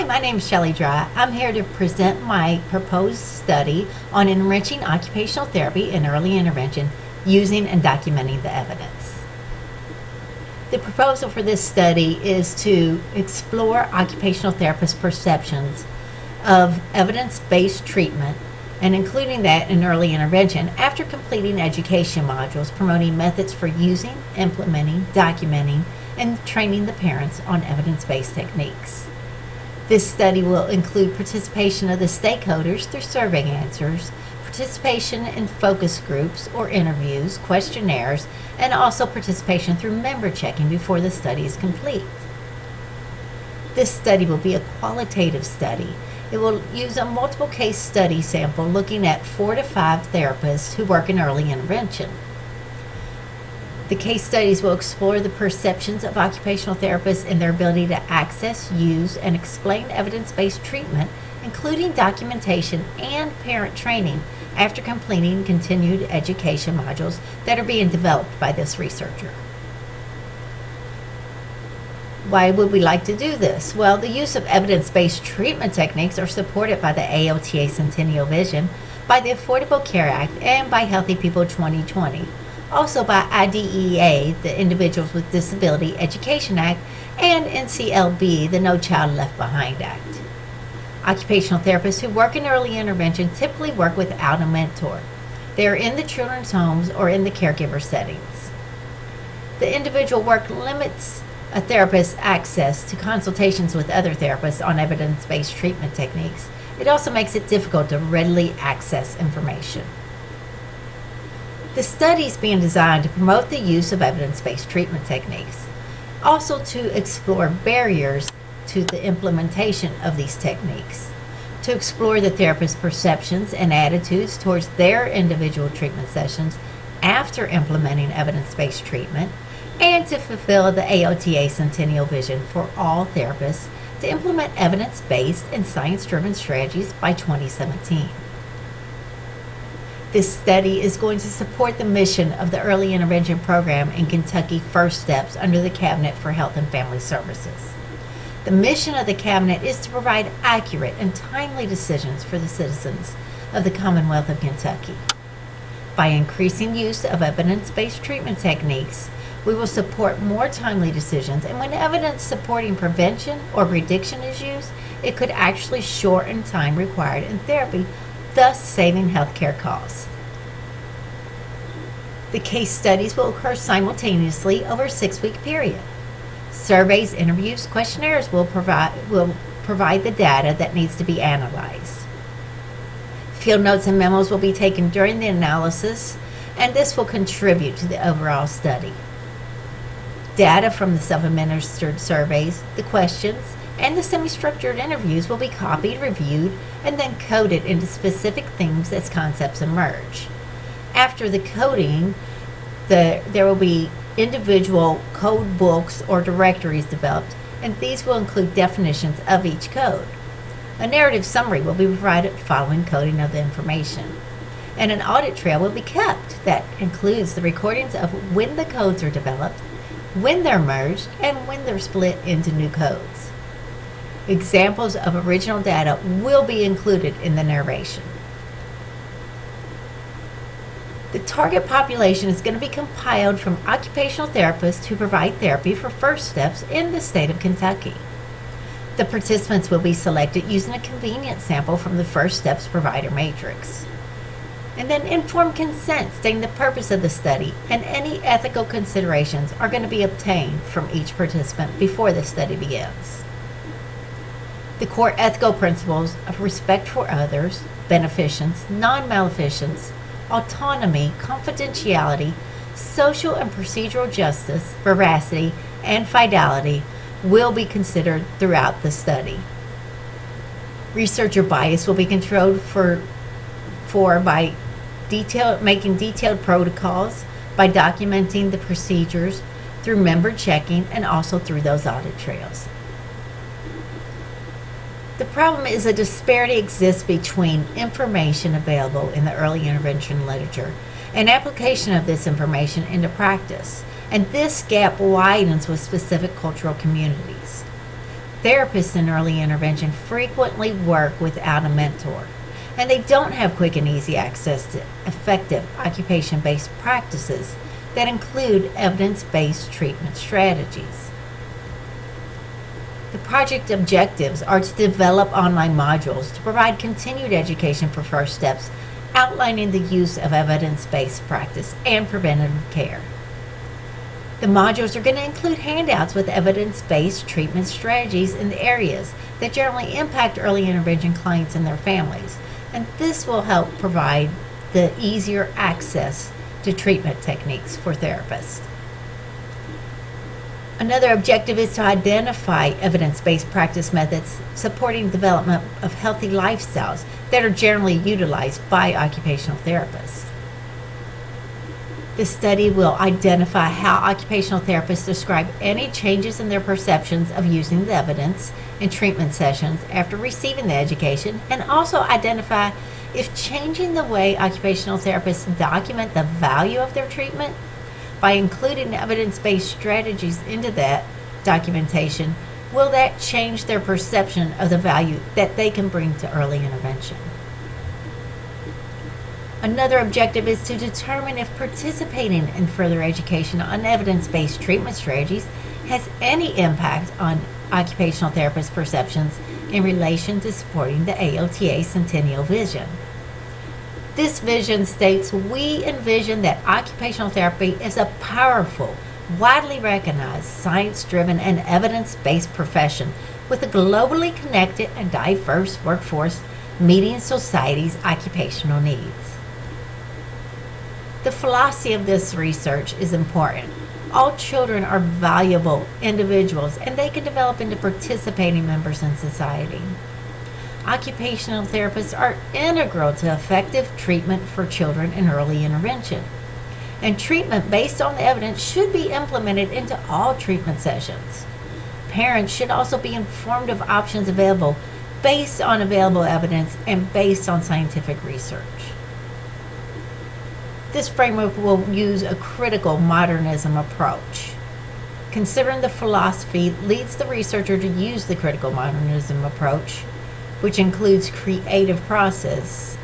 Hi, my name is Shelley Dry. I'm here to present my proposed study on enriching occupational therapy in early intervention using and documenting the evidence. The proposal for this study is to explore occupational therapists' perceptions of evidence-based treatment and including that in early intervention after completing education modules promoting methods for using, implementing, documenting, and training the parents on evidence-based techniques. This study will include participation of the stakeholders through survey answers, participation in focus groups or interviews, questionnaires, and also participation through member checking before the study is complete. This study will be a qualitative study. It will use a multiple case study sample looking at 4 to 5 therapists who work in early intervention. The case studies will explore the perceptions of occupational therapists and their ability to access, use, and explain evidence-based treatment, including documentation and parent training after completing continued education modules that are being developed by this researcher. Why would we like to do this? Well, the use of evidence-based treatment techniques are supported by the AOTA Centennial Vision, by the Affordable Care Act, and by Healthy People 2020. Also by IDEA, the Individuals with Disability Education Act, and NCLB, the No Child Left Behind Act. Occupational therapists who work in early intervention typically work without a mentor. They are in the children's homes or in the caregiver settings. The individual work limits a therapist's access to consultations with other therapists on evidence-based treatment techniques. It also makes it difficult to readily access information. The study is being designed to promote the use of evidence-based treatment techniques, also to explore barriers to the implementation of these techniques, to explore the therapist's perceptions and attitudes towards their individual treatment sessions after implementing evidence-based treatment, and to fulfill the AOTA Centennial Vision for all therapists to implement evidence-based and science-driven strategies by 2017. This study is going to support the mission of the Early Intervention Program in Kentucky First Steps under the Cabinet for Health and Family Services. The mission of the Cabinet is to provide accurate and timely decisions for the citizens of the Commonwealth of Kentucky. By increasing use of evidence-based treatment techniques, we will support more timely decisions, and when evidence supporting prevention or prediction is used, it could actually shorten time required in therapy, thus saving healthcare costs. The case studies will occur simultaneously over a 6-week period. Surveys, interviews, questionnaires will provide the data that needs to be analyzed. Field notes and memos will be taken during the analysis, and this will contribute to the overall study. Data from the self-administered surveys, the questions, and the semi-structured interviews will be copied, reviewed, and then coded into specific themes as concepts emerge. After the coding, there will be individual code books or directories developed, and these will include definitions of each code. A narrative summary will be provided following coding of the information, and an audit trail will be kept that includes the recordings of when the codes are developed, when they're merged, and when they're split into new codes. Examples of original data will be included in the narration. The target population is going to be compiled from occupational therapists who provide therapy for first steps in the state of Kentucky. The participants will be selected using a convenient sample from the First Steps Provider Matrix. And then informed consent stating the purpose of the study and any ethical considerations are going to be obtained from each participant before the study begins. The core ethical principles of respect for others, beneficence, non-maleficence, autonomy, confidentiality, social and procedural justice, veracity, and fidelity will be considered throughout the study. Researcher bias will be controlled by making detailed protocols, by documenting the procedures through member checking, and also through those audit trails. The problem is a disparity exists between information available in the early intervention literature and application of this information into practice, and this gap widens with specific cultural communities. Therapists in early intervention frequently work without a mentor, and they don't have quick and easy access to effective occupation-based practices that include evidence-based treatment strategies. The project objectives are to develop online modules to provide continued education for first steps, outlining the use of evidence-based practice and preventative care. The modules are going to include handouts with evidence-based treatment strategies in the areas that generally impact early intervention clients and their families, and this will help provide the easier access to treatment techniques for therapists. Another objective is to identify evidence-based practice methods supporting development of healthy lifestyles that are generally utilized by occupational therapists. The study will identify how occupational therapists describe any changes in their perceptions of using the evidence in treatment sessions after receiving the education, and also identify if changing the way occupational therapists document the value of their treatment by including evidence-based strategies into that documentation, will that change their perception of the value that they can bring to early intervention. Another objective is to determine if participating in further education on evidence-based treatment strategies has any impact on occupational therapist perceptions in relation to supporting the AOTA Centennial Vision. This vision states, we envision that occupational therapy is a powerful, widely recognized, science-driven, and evidence-based profession with a globally connected and diverse workforce meeting society's occupational needs. The philosophy of this research is important. All children are valuable individuals, and they can develop into participating members in society. Occupational therapists are integral to effective treatment for children in early intervention. And treatment based on the evidence should be implemented into all treatment sessions. Parents should also be informed of options available based on available evidence and based on scientific research. This framework will use a critical modernism approach. Considering the philosophy leads the researcher to use the critical modernism approach, which includes creative processes,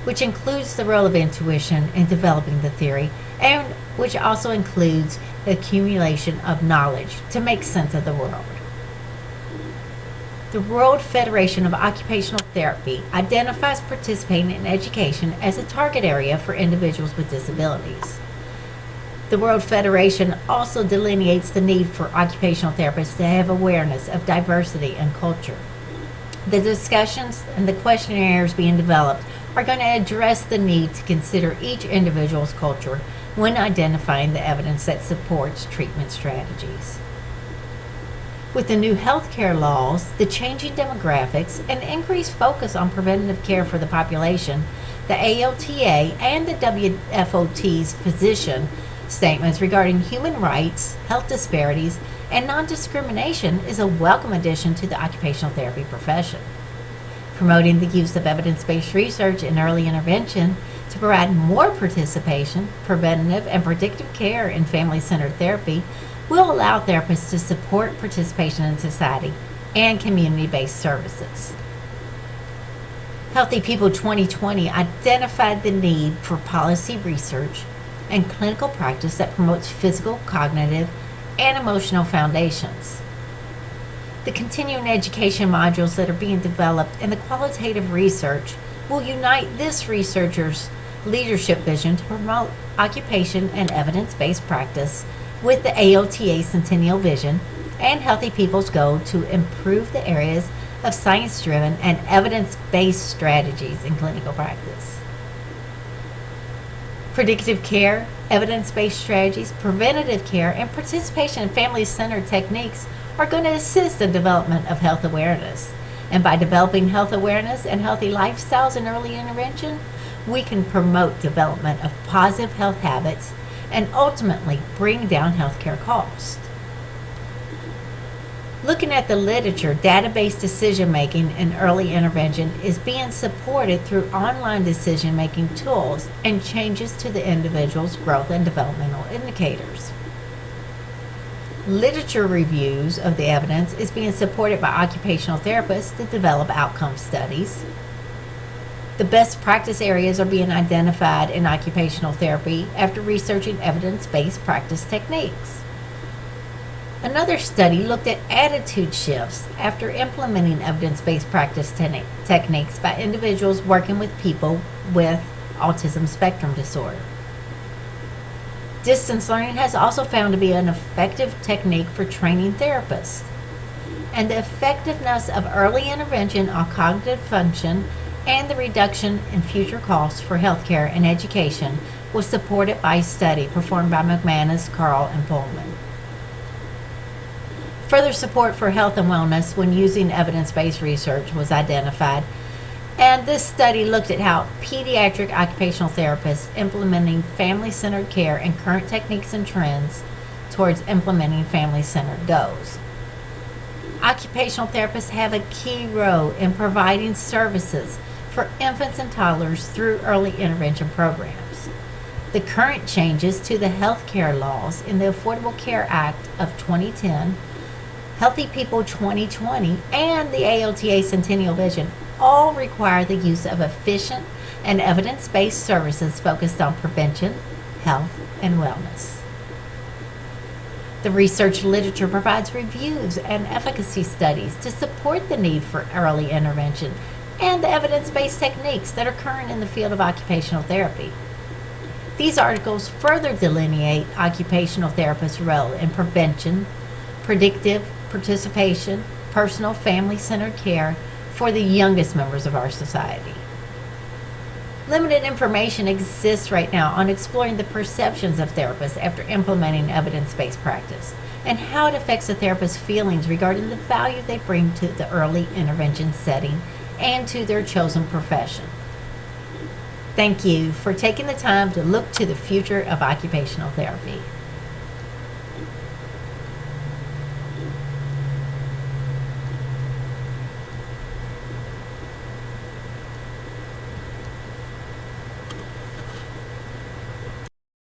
which includes the role of intuition in developing the theory, and which also includes the accumulation of knowledge to make sense of the world. The World Federation of Occupational Therapy identifies participating in education as a target area for individuals with disabilities. The World Federation also delineates the need for occupational therapists to have awareness of diversity and culture. The discussions and the questionnaires being developed are going to address the need to consider each individual's culture when identifying the evidence that supports treatment strategies. With the new healthcare laws, the changing demographics, and increased focus on preventative care for the population, the AOTA and the WFOT's position statements regarding human rights, health disparities, and non-discrimination is a welcome addition to the occupational therapy profession. Promoting the use of evidence-based research in early intervention to provide more participation, preventative, and predictive care in family-centered therapy will allow therapists to support participation in society and community-based services. Healthy People 2020 identified the need for policy research and clinical practice that promotes physical, cognitive, and emotional foundations. The continuing education modules that are being developed and the qualitative research will unite this researcher's leadership vision to promote occupation and evidence-based practice with the AOTA Centennial Vision and Healthy People's goal to improve the areas of science-driven and evidence-based strategies in clinical practice. Predictive care, evidence-based strategies, preventative care, and participation in family-centered techniques are going to assist the development of health awareness. And by developing health awareness and healthy lifestyles in early intervention, we can promote development of positive health habits and ultimately bring down healthcare costs. Looking at the literature, database decision-making in early intervention is being supported through online decision-making tools and changes to the individual's growth and developmental indicators. Literature reviews of the evidence is being supported by occupational therapists to develop outcome studies. The best practice areas are being identified in occupational therapy after researching evidence-based practice techniques. Another study looked at attitude shifts after implementing evidence-based practice techniques by individuals working with people with autism spectrum disorder. Distance learning has also found to be an effective technique for training therapists. And the effectiveness of early intervention on cognitive function and the reduction in future costs for healthcare and education was supported by a study performed by McManus, Carl, and Pullman. Further support for health and wellness when using evidence-based research was identified, and this study looked at how pediatric occupational therapists implementing family-centered care and current techniques and trends towards implementing family-centered goals. Occupational therapists have a key role in providing services for infants and toddlers through early intervention programs. The current changes to the healthcare laws in the Affordable Care Act of 2010, Healthy People 2020, and the AOTA Centennial Vision all require the use of efficient and evidence-based services focused on prevention, health, and wellness. The research literature provides reviews and efficacy studies to support the need for early intervention and the evidence-based techniques that are current in the field of occupational therapy. These articles further delineate occupational therapists' role in prevention, predictive participation, personal family-centered care for the youngest members of our society. Limited information exists right now on exploring the perceptions of therapists after implementing evidence-based practice and how it affects the therapist's feelings regarding the value they bring to the early intervention setting and to their chosen profession. Thank you for taking the time to look to the future of occupational therapy.